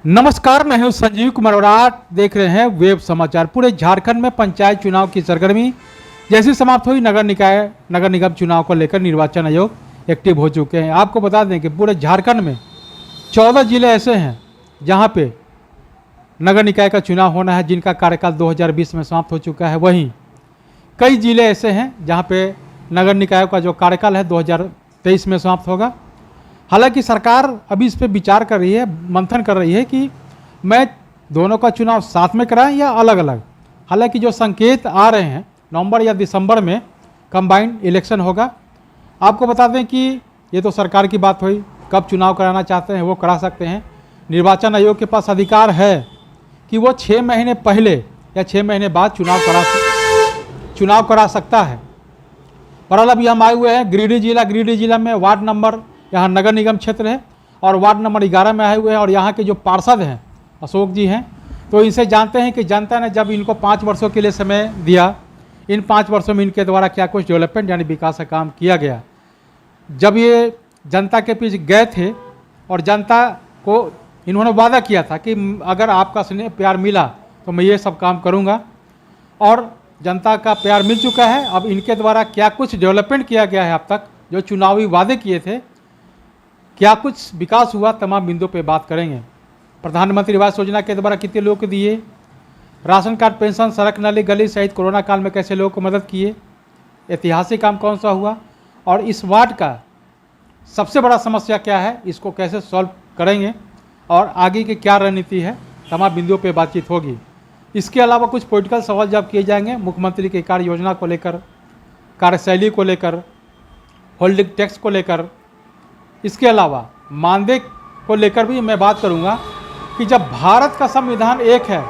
नमस्कार, मैं हूं संजीव कुमार और आप देख रहे हैं वेब समाचार। पूरे झारखंड में पंचायत चुनाव की सरगर्मी जैसी समाप्त हुई, नगर निगम चुनाव को लेकर निर्वाचन आयोग एक्टिव हो चुके हैं। आपको बता दें कि पूरे झारखंड में 14 जिले ऐसे हैं जहां पे नगर निकाय का चुनाव होना है, जिनका कार्यकाल 2020 में समाप्त हो चुका है। वहीं कई जिले ऐसे हैं जहाँ पे नगर निकाय का जो कार्यकाल है 2023 में समाप्त होगा। हालांकि सरकार अभी इस पर विचार कर रही है, मंथन कर रही है कि मैं दोनों का चुनाव साथ में कराएं या अलग अलग। हालांकि जो संकेत आ रहे हैं नवंबर या दिसंबर में कंबाइंड इलेक्शन होगा। आपको बता दें कि ये तो सरकार की बात हुई, कब चुनाव कराना चाहते हैं वो करा सकते हैं। निर्वाचन आयोग के पास अधिकार है कि वो 6 महीने पहले या 6 महीने बाद चुनाव करा सकता है। बहरहाल अभी हम आए हुए हैं गिरिडीह जिला में वार्ड नंबर, यहाँ नगर निगम क्षेत्र है और वार्ड नंबर 11 में आए हुए हैं। और यहाँ के जो पार्षद हैं अशोक जी हैं, तो इनसे जानते हैं कि जनता ने जब इनको 5 वर्षों के लिए समय दिया, इन 5 वर्षों में इनके द्वारा क्या कुछ डेवलपमेंट यानी विकास का काम किया गया। जब ये जनता के बीच गए थे और जनता को इन्होंने वादा किया था कि अगर आपका स्नेह प्यार मिला तो मैं ये सब काम करूँगा, और जनता का प्यार मिल चुका है। अब इनके द्वारा क्या कुछ डेवलपमेंट किया गया है, अब तक जो चुनावी वादे किए थे क्या कुछ विकास हुआ, तमाम बिंदुओं पे बात करेंगे। प्रधानमंत्री आवास योजना के द्वारा कितने लोगों को दिए, राशन कार्ड, पेंशन, सड़क, नाली, गली सहित कोरोना काल में कैसे लोगों को मदद किए, ऐतिहासिक काम कौन सा हुआ, और इस वार्ड का सबसे बड़ा समस्या क्या है, इसको कैसे सॉल्व करेंगे और आगे की क्या रणनीति है, तमाम बिंदुओं पर बातचीत होगी। इसके अलावा कुछ पॉलिटिकल सवाल जब किए जाएंगे, मुख्यमंत्री की कार्य योजना को लेकर, कार्यशैली को लेकर, होल्डिंग टैक्स को लेकर, इसके अलावा मानदेय को लेकर भी मैं बात करूंगा कि जब भारत का संविधान एक है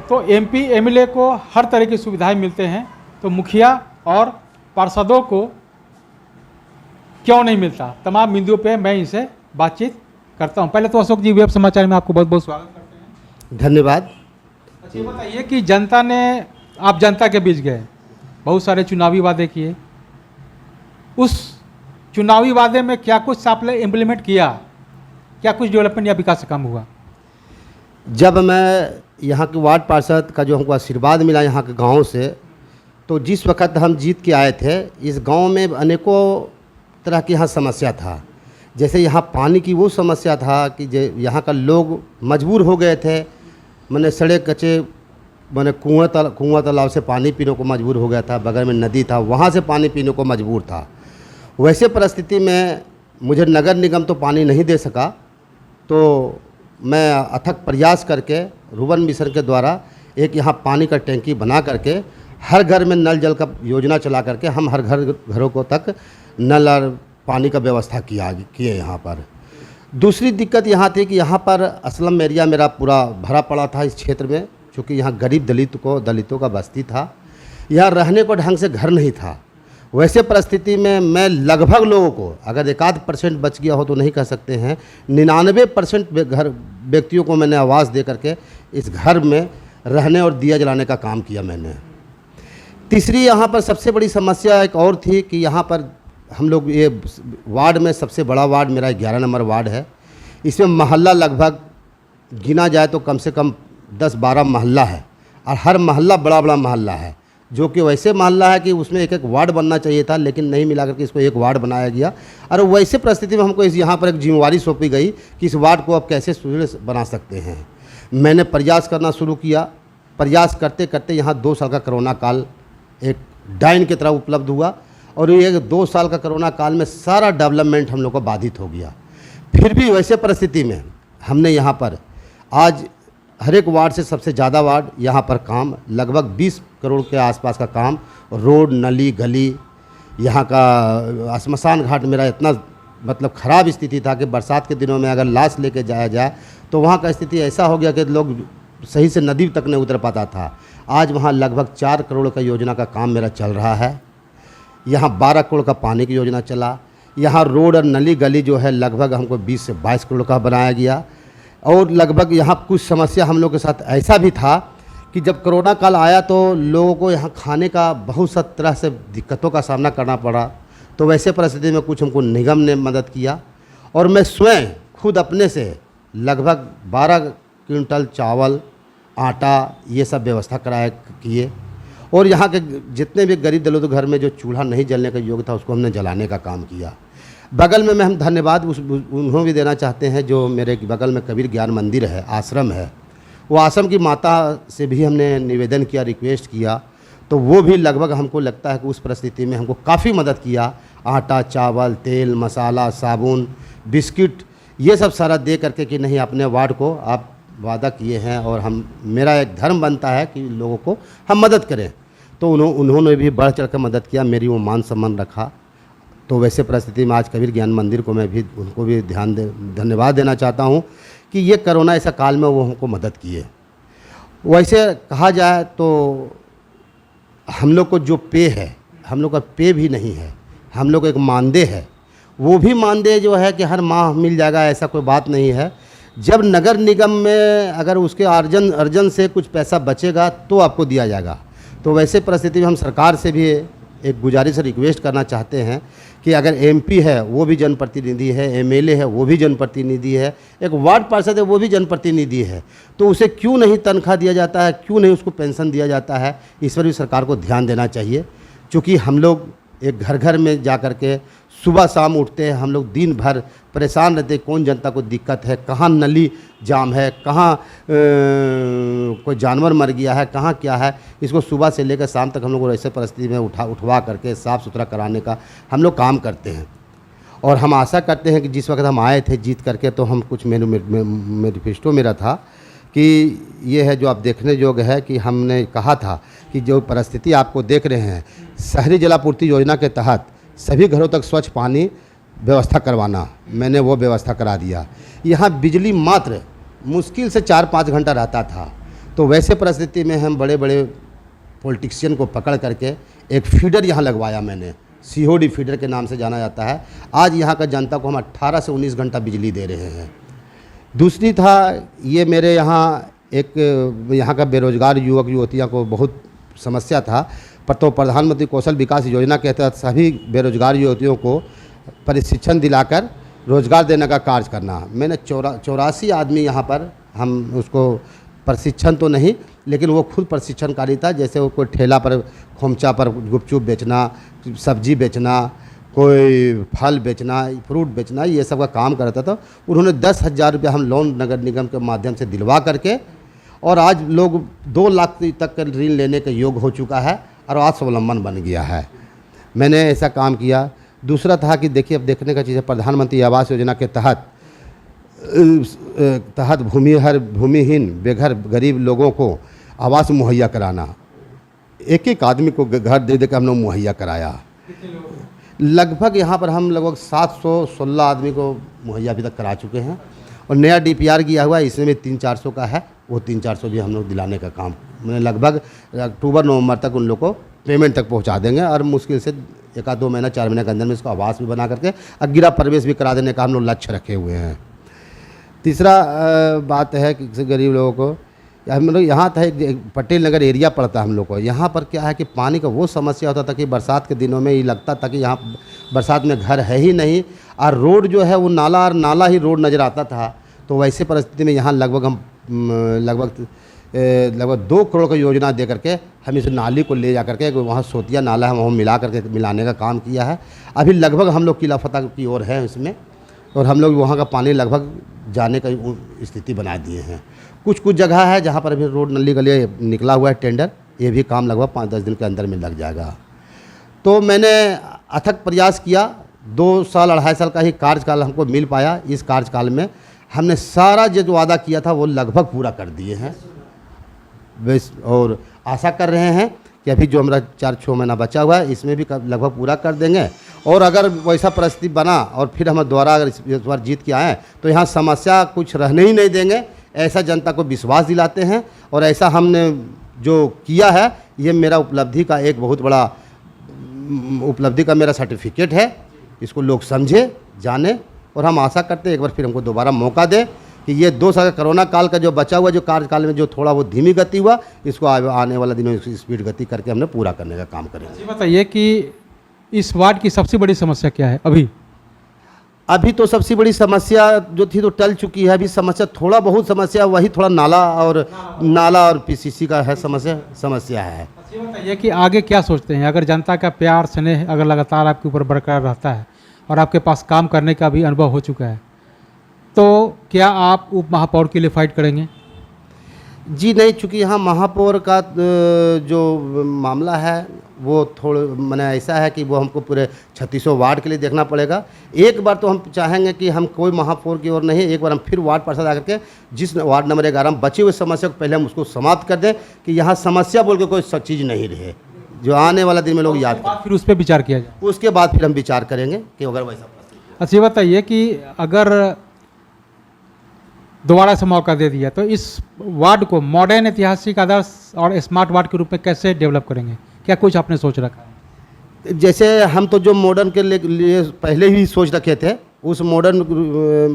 तो एमपी एमएलए को हर तरह की सुविधाएं मिलते हैं, तो मुखिया और पार्षदों को क्यों नहीं मिलता। तमाम बिंदुओं पे मैं इनसे बातचीत करता हूं। पहले तो अशोक जी, वेब समाचार में आपको बहुत बहुत स्वागत करते हैं। धन्यवाद। अच्छा, ये बताइए कि आप जनता के बीच गए, बहुत सारे चुनावी वादे किए, उस चुनावी वादे में क्या कुछ आपने इम्प्लीमेंट किया, क्या कुछ डेवलपमेंट या विकास का काम हुआ? जब मैं यहाँ के वार्ड पार्षद का जो हमको आशीर्वाद मिला यहाँ के गांव से, तो जिस वक्त हम जीत के आए थे, इस गांव में अनेकों तरह की यहाँ समस्या था। जैसे यहाँ पानी की वो समस्या था कि यहाँ का लोग मजबूर हो गए थे, मैंने सड़े कच्चे मैंने कुआं तालाब से पानी पीने को मजबूर हो गया था, बगल में नदी था, वहाँ से पानी पीने को मजबूर था। वैसे परिस्थिति में मुझे नगर निगम तो पानी नहीं दे सका, तो मैं अथक प्रयास करके रुवन मिशन के द्वारा एक यहाँ पानी का टैंकी बना करके हर घर में नल जल का योजना चला करके हम हर घरों को तक नल और पानी का व्यवस्था किए यहाँ पर। दूसरी दिक्कत यहाँ थी कि यहाँ पर असलम एरिया मेरा पूरा भरा पड़ा था इस क्षेत्र में, चूँकि यहाँ गरीब दलितों का बस्ती था, यहाँ रहने को ढंग से घर नहीं था। वैसे परिस्थिति में मैं लगभग लोगों को, अगर 1-8% बच गया हो तो नहीं कह सकते हैं, 99% घर व्यक्तियों को मैंने आवास दे करके इस घर में रहने और दिया जलाने का काम किया मैंने। तीसरी यहाँ पर सबसे बड़ी समस्या एक और थी कि यहाँ पर हम लोग ये वार्ड में सबसे बड़ा वार्ड मेरा 11 नंबर वार्ड है। इसमें मोहल्ला लगभग गिना जाए तो कम से कम 10-12 मोहल्ला है, और हर मोहल्ला बड़ा बड़ा मोहल्ला है, जो कि वैसे मोहल्ला है कि उसमें एक वार्ड बनना चाहिए था, लेकिन नहीं मिला करके इसको एक वार्ड बनाया गया। और वैसे परिस्थिति में हमको यहाँ पर एक जिम्मेवारी सौंपी गई कि इस वार्ड को अब कैसे सुदृढ़ बना सकते हैं। मैंने प्रयास करना शुरू किया। प्रयास करते करते यहाँ 2 साल का कोरोना काल एक डायन की तरह उपलब्ध हुआ, और ये 2 साल का कोरोना काल में सारा डेवलपमेंट हम लोग को बाधित हो गया। फिर भी वैसे परिस्थिति में हमने यहाँ पर आज हर एक वार्ड से सबसे ज़्यादा वार्ड यहाँ पर काम, लगभग 20 करोड़ के आसपास का काम, रोड, नली, गली, यहाँ का श्मशान घाट मेरा इतना मतलब ख़राब स्थिति था कि बरसात के दिनों में अगर लाश लेके जाया जाए तो वहाँ का स्थिति ऐसा हो गया कि लोग सही से नदी तक नहीं उतर पाता था। आज वहाँ लगभग 4 करोड़ का योजना का काम मेरा चल रहा है। यहाँ 12 करोड़ का पानी की योजना चला। यहाँ रोड और नली गली जो है लगभग हमको 20 से 22 करोड़ का बनाया गया। और लगभग यहाँ कुछ समस्या हम लोग के साथ ऐसा भी था कि जब कोरोना काल आया तो लोगों को यहाँ खाने का बहुत सा तरह से दिक्कतों का सामना करना पड़ा। तो वैसे परिस्थिति में कुछ हमको निगम ने मदद किया, और मैं स्वयं खुद अपने से लगभग 12 क्विंटल चावल, आटा, ये सब व्यवस्था कराया किए। और यहाँ के जितने भी गरीब दलित घर में जो चूल्हा नहीं जलने का योग्य था उसको हमने जलाने का काम किया। बगल में हम धन्यवाद उन्होंने भी देना चाहते हैं, जो मेरे बगल में कबीर ज्ञान मंदिर है, आश्रम है, वो आश्रम की माता से भी हमने निवेदन किया, रिक्वेस्ट किया, तो वो भी लगभग हमको लगता है कि उस परिस्थिति में हमको काफ़ी मदद किया। आटा, चावल, तेल, मसाला, साबुन, बिस्किट, ये सब सारा दे करके कि नहीं अपने वार्ड को आप वादा किए हैं और हम मेरा एक धर्म बनता है कि लोगों को हम मदद करें। तो उन्होंने भी बढ़ चढ़ कर मदद किया, मेरी वो मान सम्मान रखा। तो वैसे परिस्थिति में आज कबीर ज्ञान मंदिर को मैं भी उनको भी धन्यवाद देना चाहता हूँ कि ये कोरोना ऐसा काल में वो हमको मदद किए। वैसे कहा जाए तो हम लोग को जो पे है, हम लोग का पे भी नहीं है, हम लोग को एक मानदेय है। वो भी मानदेय जो है कि हर माह मिल जाएगा, ऐसा कोई बात नहीं है। जब नगर निगम में अगर उसके अर्जन से कुछ पैसा बचेगा तो आपको दिया जाएगा। तो वैसे परिस्थिति में हम सरकार से भी एक गुजारिश रिक्वेस्ट करना चाहते हैं कि अगर एमपी है वो भी जनप्रतिनिधि है, एमएलए है वो भी जनप्रतिनिधि है, एक वार्ड पार्षद है वो भी जनप्रतिनिधि है, तो उसे क्यों नहीं तनख्वाह दिया जाता है, क्यों नहीं उसको पेंशन दिया जाता है? इस पर भी सरकार को ध्यान देना चाहिए। क्योंकि हम लोग एक घर घर में जा कर के सुबह शाम उठते हैं, हम लोग दिन भर परेशान रहते हैं, कौन जनता को दिक्कत है, कहाँ नली जाम है, कहाँ कोई जानवर मर गया है, कहाँ क्या है, इसको सुबह से लेकर शाम तक हम लोग ऐसे परिस्थिति में उठवा करके साफ़ सुथरा कराने का हम लोग काम करते हैं। और हम आशा करते हैं कि जिस वक्त हम आए थे जीत करके, तो हम कुछ मैनिफेस्टो मेरा था कि ये है जो आप देखने योग्य है कि हमने कहा था कि जो परिस्थिति आपको देख रहे हैं, शहरी जलापूर्ति योजना के तहत सभी घरों तक स्वच्छ पानी व्यवस्था करवाना, मैंने वो व्यवस्था करा दिया। यहाँ बिजली मात्र मुश्किल से 4-5 घंटा रहता था। तो वैसे परिस्थिति में हम बड़े बड़े पॉलिटिशियन को पकड़ करके एक फीडर यहाँ लगवाया मैंने, सीओडी फीडर के नाम से जाना जाता है। आज यहाँ का जनता को हम 18 से 19 घंटा बिजली दे रहे हैं। दूसरी था ये मेरे यहाँ का बेरोजगार युवक युवतियों को बहुत समस्या था, पर तो प्रधानमंत्री कौशल विकास योजना के तहत सभी बेरोजगार युवतियों को प्रशिक्षण दिलाकर रोजगार देने का कार्य करना। मैंने 84 आदमी यहाँ पर, हम उसको प्रशिक्षण तो नहीं लेकिन वो खुद प्रशिक्षणकारी था। जैसे वो कोई ठेला पर, खोमचा पर गुपचुप बेचना, सब्जी बेचना, कोई फल बेचना, फ्रूट बेचना, ये सब का काम करता था। उन्होंने 10,000 रुपया हम लोन नगर निगम के माध्यम से दिलवा करके, और आज लोग 2 लाख तक का ऋण लेने के योग्य हो चुका है और आज स्वावलंबन बन गया है। मैंने ऐसा काम किया। दूसरा था कि देखिए, अब देखने का चीज़ है, प्रधानमंत्री आवास योजना के तहत भूमिहीन बेघर गरीब लोगों को आवास मुहैया कराना। एक एक आदमी को घर दे देकर हम लोग मुहैया कराया। लगभग यहाँ पर हम लगभग 716 आदमी को मुहैया अभी तक करा चुके हैं। और नया डीपीआर किया हुआ है, इसमें भी 300-400 का है, वो 300-400 भी हम लोग दिलाने का काम मैंने लगभग अक्टूबर-नवंबर तक उन लोग को पेमेंट तक पहुंचा देंगे। और मुश्किल से 1-2 महीना 4 महीने के अंदर में इसको आवास भी बना करके अगिरा प्रवेश भी करा देने का हम लोग लक्ष्य रखे हुए हैं। तीसरा बात है कि गरीब लोगों को, हम लोग यहाँ था एक पटेल नगर एरिया पड़ता है हम लोग को। यहाँ पर क्या है कि पानी का वो समस्या होता था कि बरसात के दिनों में ये लगता था कि यहाँ बरसात में घर है ही नहीं, और रोड जो है वो नाला और नाला ही रोड नज़र आता था। तो वैसे परिस्थिति में यहाँ लगभग 2 करोड़ का योजना दे करके हम इस नाली को ले जा करके वहाँ सोतिया नाला है वहाँ मिला करके मिलाने का काम किया है। अभी लगभग हम लोग किला फतह की ओर है इसमें, और हम लोग वहाँ का पानी लगभग जाने का स्थिति बना दिए हैं। कुछ जगह है जहाँ पर अभी रोड नली के लिए निकला हुआ है टेंडर, ये भी काम लगभग 5-10 दिन के अंदर में लग जाएगा। तो मैंने अथक प्रयास किया, 2 साल 2.5 साल का ही कार्यकाल हमको मिल पाया। इस कार्यकाल में हमने सारा जो वादा किया था वो लगभग पूरा कर दिए हैं। और आशा कर रहे हैं कि अभी जो हमारा 4-6 महीना बचा हुआ है इसमें भी लगभग पूरा कर देंगे। और अगर वैसा परिस्थिति बना और फिर हम दोबारा अगर इस बार जीत के आएँ तो यहाँ समस्या कुछ रहने ही नहीं देंगे, ऐसा जनता को विश्वास दिलाते हैं। और ऐसा हमने जो किया है ये मेरा उपलब्धि का एक बहुत बड़ा उपलब्धि का मेरा सर्टिफिकेट है। इसको लोग समझे, जाने, और हम आशा करते हैं एक बार फिर हमको दोबारा मौका दे कि ये 2 साल का कोरोना काल का जो बचा हुआ, जो कार्यकाल में जो थोड़ा वो धीमी गति हुआ, इसको आने वाला दिनों में स्पीड गति करके हमने पूरा करने का काम करेंगे। जी बताइए कि इस वार्ड की सबसे बड़ी समस्या क्या है अभी तो सबसे बड़ी समस्या जो थी तो टल चुकी है। अभी समस्या थोड़ा बहुत समस्या वही थोड़ा नाला और पीसीसी का है समस्या है। ये बताइए कि आगे क्या सोचते हैं, अगर जनता का प्यार स्नेह अगर लगातार आपके ऊपर बरकरार रहता है और आपके पास काम करने का भी अनुभव हो चुका है, तो क्या आप उप महापौर के लिए फाइट करेंगे? जी नहीं, चूँकि यहाँ महापौर का जो मामला है वो थोड़ा मैंने ऐसा है कि वो हमको पूरे 3600 वार्ड के लिए देखना पड़ेगा। एक बार तो हम चाहेंगे कि हम कोई महापौर की ओर नहीं, एक बार हम फिर वार्ड पार्षद आकर के जिस वार्ड नंबर 11 में बची हुई समस्या को पहले हम उसको समाप्त कर दें कि यहाँ समस्या बोल के कोई सब चीज़ नहीं रहे, जो आने वाला दिन में लोग याद करें। फिर उस पर विचार किया जाए, उसके बाद फिर हम विचार करेंगे कि अगर वैसा। अच्छा ये बताइए कि अगर दोबारा से मौका दे दिया तो इस वार्ड को मॉडर्न, ऐतिहासिक, आदर्श और स्मार्ट वार्ड के रूप में कैसे डेवलप करेंगे? क्या कुछ आपने सोच रखा है? जैसे हम तो जो मॉडर्न के लिए पहले ही सोच रखे थे, उस मॉडर्न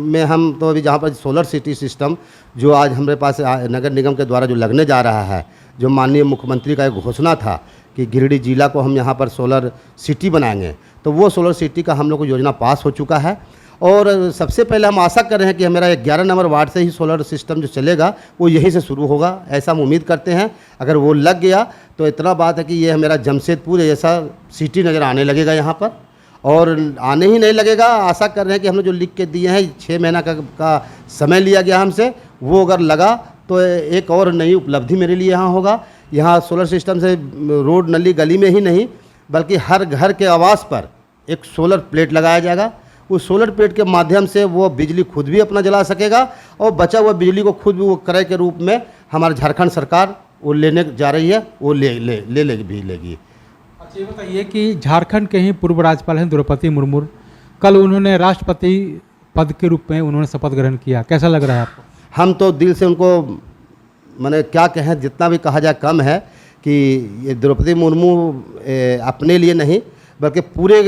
में हम तो अभी जहाँ पर सोलर सिटी सिस्टम जो आज हमारे पास नगर निगम के द्वारा जो लगने जा रहा है, जो माननीय मुख्यमंत्री का एक घोषणा था कि गिरिडीह जिला को हम यहाँ पर सोलर सिटी बनाएंगे, तो वो सोलर सिटी का हम लोग को योजना पास हो चुका है। और सबसे पहले हम आशा कर रहे हैं कि हमारा 11 नंबर वार्ड से ही सोलर सिस्टम जो चलेगा वो यहीं से शुरू होगा, ऐसा हम उम्मीद करते हैं। अगर वो लग गया तो इतना बात है कि ये हमारा जमशेदपुर जैसा सिटी नज़र आने लगेगा यहाँ पर। और आने ही नहीं लगेगा, आशा कर रहे हैं कि हमने जो लिख के दिए हैं 6 महीना का समय लिया गया हमसे, वो अगर लगा तो एक और नई उपलब्धि मेरे लिए यहाँ होगा। यहाँ सोलर सिस्टम से रोड नली गली में ही नहीं बल्कि हर घर के आवास पर एक सोलर प्लेट लगाया जाएगा। उस सोलर प्लेट के माध्यम से वो बिजली खुद भी अपना जला सकेगा और बचा हुआ बिजली को खुद भी वो क्रय के रूप में हमारी झारखंड सरकार वो लेने जा रही है, वो लेगी। अच्छा ये बताइए कि झारखंड के ही पूर्व राज्यपाल हैं द्रौपदी मुर्मू, कल उन्होंने राष्ट्रपति पद के रूप में उन्होंने शपथ ग्रहण किया, कैसा लग रहा है आपको? हम तो दिल से उनको मैंने क्या कहें, जितना भी कहा जाए कम है कि ये द्रौपदी मुर्मू अपने लिए नहीं बल्कि पूरे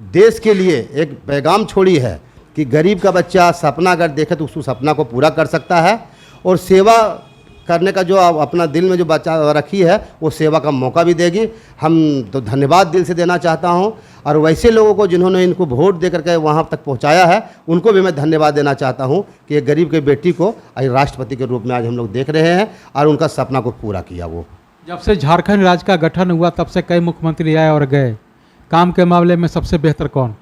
देश के लिए एक पैगाम छोड़ी है कि गरीब का बच्चा सपना अगर देखे तो उस सपना को पूरा कर सकता है। और सेवा करने का जो अपना दिल में जो बच्चा रखी है वो सेवा का मौका भी देगी। हम तो धन्यवाद दिल से देना चाहता हूं। और वैसे लोगों को जिन्होंने इनको वोट दे करके वहां तक पहुंचाया है उनको भी मैं धन्यवाद देना चाहता हूं कि एक गरीब के बेटी को आज राष्ट्रपति के रूप में आज हम लोग देख रहे हैं और उनका सपना को पूरा किया। वो जब से झारखंड राज्य का गठन हुआ तब से कई मुख्यमंत्री आए और गए, काम के मामले में सबसे बेहतर कौन?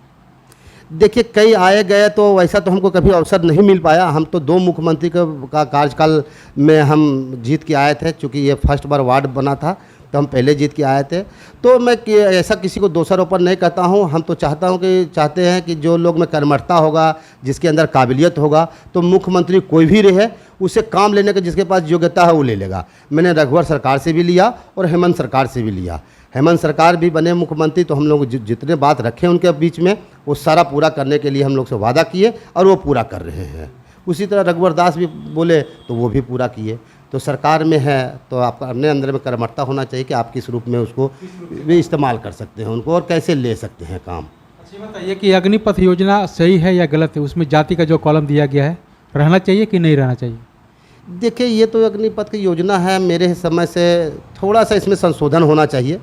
देखिए, कई आए गए तो वैसा तो हमको कभी अवसर नहीं मिल पाया। हम तो 2 मुख्यमंत्री का कार्यकाल में हम जीत के आए थे, चूँकि ये फर्स्ट बार वार्ड बना था तो हम पहले जीत के आए थे। तो मैं ऐसा किसी को दोषारोपण नहीं करता हूँ। हम तो चाहते हैं कि जो लोग में कर्मठता होगा, जिसके अंदर काबिलियत होगा, तो मुख्यमंत्री कोई भी रहे उसे काम लेने का जिसके पास योग्यता है वो ले लेगा। मैंने रघुवर सरकार से भी लिया और हेमंत सरकार से भी लिया। हेमंत सरकार भी बने मुख्यमंत्री तो हम लोग जितने बात रखे उनके बीच में वो सारा पूरा करने के लिए हम लोग से वादा किए और वो पूरा कर रहे हैं। उसी तरह रघुवर दास भी बोले तो वो भी पूरा किए। तो सरकार में है तो आपका अपने अंदर में कर्मठता होना चाहिए कि आप किस रूप में उसको भी इस्तेमाल कर सकते हैं उनको और कैसे ले सकते हैं काम। अच्छा बताइए कि अग्निपथ योजना सही है या गलत है? उसमें जाति का जो कॉलम दिया गया है रहना चाहिए कि नहीं रहना चाहिए? देखिए, ये तो अग्निपथ की योजना है, मेरे समय से थोड़ा सा इसमें संशोधन होना चाहिए।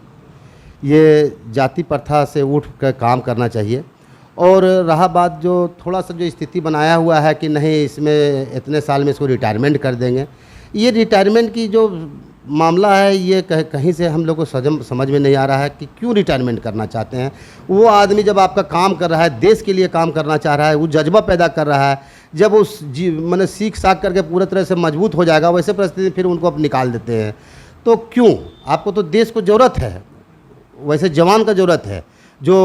ये जाति प्रथा से उठ कर काम करना चाहिए। और रहा बात जो थोड़ा सा जो स्थिति बनाया हुआ है कि नहीं इसमें इतने साल में इसको रिटायरमेंट कर देंगे, ये रिटायरमेंट की जो मामला है ये कहीं से हम लोग को समझ में नहीं आ रहा है कि क्यों रिटायरमेंट करना चाहते हैं। वो आदमी जब आपका काम कर रहा है, देश के लिए काम करना चाह रहा है, वो जज्बा पैदा कर रहा है, जब उस मैंने सीख साख करके पूरी तरह से मजबूत हो जाएगा, वैसे परिस्थिति फिर उनको अब निकाल देते हैं। तो क्यों? आपको तो देश को ज़रूरत है, वैसे जवान का ज़रूरत है जो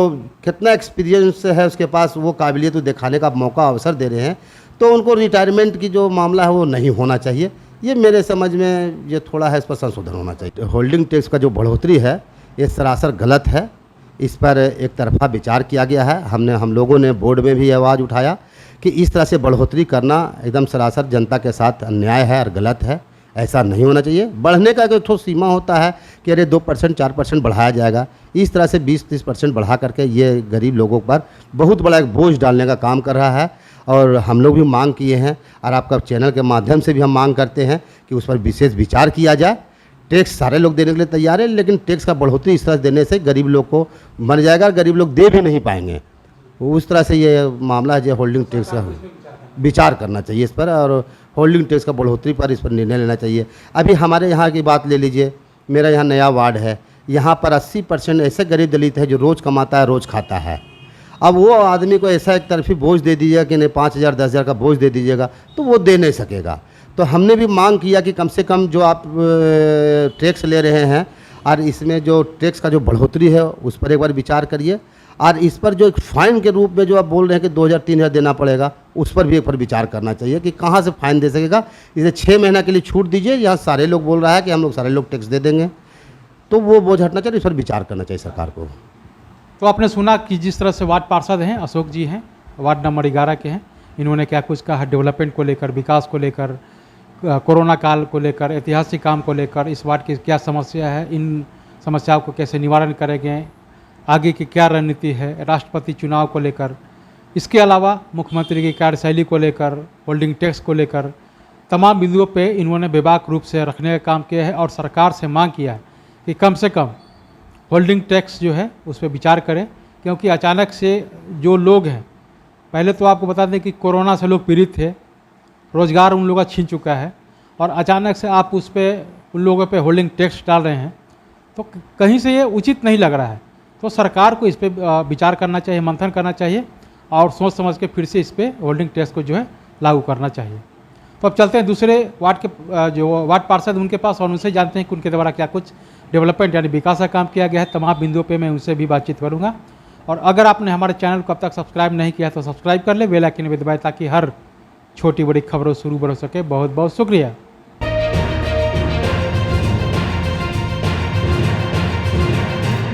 कितना एक्सपीरियंस है उसके पास, वो काबिलियत दिखाने का मौका अवसर दे रहे हैं। तो उनको रिटायरमेंट की जो मामला है वो नहीं होना चाहिए। ये मेरे समझ में ये थोड़ा है, इस पर संशोधन होना चाहिए। होल्डिंग टैक्स का जो बढ़ोतरी है ये सरासर गलत है। इस पर एक तरफा विचार किया गया है। हम लोगों ने बोर्ड में भी आवाज़ उठाया कि इस तरह से बढ़ोतरी करना एकदम सरासर जनता के साथ अन्याय है और गलत है, ऐसा नहीं होना चाहिए। बढ़ने का एक सीमा होता है कि अरे 2% 4% बढ़ाया जाएगा, इस तरह से 20-30% बढ़ा करके ये गरीब लोगों पर बहुत बड़ा एक बोझ डालने का काम कर रहा है। और हम लोग भी मांग किए हैं और आपका चैनल के माध्यम से भी हम मांग करते हैं कि उस पर विशेष विचार किया जाए। टैक्स सारे लोग देने के लिए तैयार है, लेकिन टैक्स का बढ़ोतरी इस तरह देने से गरीब लोग को मर जाएगा और गरीब लोग दे भी नहीं पाएंगे। उस तरह से ये मामला है जो होल्डिंग टैक्स का विचार करना चाहिए इस पर, और होल्डिंग टैक्स का बढ़ोतरी पर इस पर निर्णय लेना चाहिए। अभी हमारे यहाँ की बात ले लीजिए, मेरा यहाँ नया वार्ड है, यहाँ पर 80% ऐसे गरीब दलित है जो रोज़ कमाता है रोज़ खाता है। अब वो आदमी को ऐसा एक तरफी बोझ दे दीजिएगा कि नहीं 5,000 10,000 का बोझ दे दीजिएगा, तो वो दे नहीं सकेगा। तो हमने भी मांग किया कि कम से कम जो आप टैक्स ले रहे हैं और इसमें जो टैक्स का जो बढ़ोतरी है उस पर एक बार विचार करिए, और इस पर जो एक फ़ाइन के रूप में जो आप बोल रहे हैं कि 2,000-3,000 देना पड़ेगा, उस पर भी एक बार विचार करना चाहिए कि कहाँ से फ़ाइन दे सकेगा। इसे 6 महीना के लिए छूट दीजिए, यहाँ सारे लोग बोल रहा है कि हम लोग सारे लोग टैक्स दे देंगे, तो वो बोझ हटना चाहिए, इस पर विचार करना चाहिए सरकार को। तो आपने सुना कि जिस तरह से वार्ड पार्षद हैं अशोक जी हैं, वार्ड नंबर 11 के हैं, इन्होंने क्या कुछ कहा डेवलपमेंट को लेकर, विकास को लेकर, कोरोना काल को लेकर, ऐतिहासिक काम को लेकर, इस वार्ड की क्या समस्या है, इन समस्याओं को कैसे निवारण करेंगे, आगे की क्या रणनीति है, राष्ट्रपति चुनाव को लेकर, इसके अलावा मुख्यमंत्री की कार्यशैली को लेकर, होल्डिंग टैक्स को लेकर तमाम बिंदुओं पे इन्होंने बेबाक रूप से रखने का काम किया है और सरकार से मांग किया है कि कम से कम होल्डिंग टैक्स जो है उस पर विचार करें, क्योंकि अचानक से जो लोग हैं, पहले तो आपको बता दें कि कोरोना से लोग पीड़ित थे, रोज़गार उन लोगों का छीन चुका है, और अचानक से आप उस पर उन लोगों पे होल्डिंग टैक्स डाल रहे हैं, तो कहीं से ये उचित नहीं लग रहा है। तो सरकार को इस पर विचार करना चाहिए, मंथन करना चाहिए और सोच समझ के फिर से इस पर होल्डिंग टैक्स को जो है लागू करना चाहिए। तो अब चलते हैं दूसरे वार्ड के जो वार्ड पार्षद उनके पास और उनसे जानते हैं कि उनके द्वारा क्या कुछ डेवलपमेंट यानी विकास का काम किया गया है। तमाम बिंदुओं पे मैं उनसे भी बातचीत करूंगा। और अगर आपने हमारे चैनल को अब तक सब्सक्राइब नहीं किया तो सब्सक्राइब कर ले, बेल आइकन भी दबाएं ताकि हर छोटी बड़ी खबरों शुरू हो सके। बहुत बहुत शुक्रिया।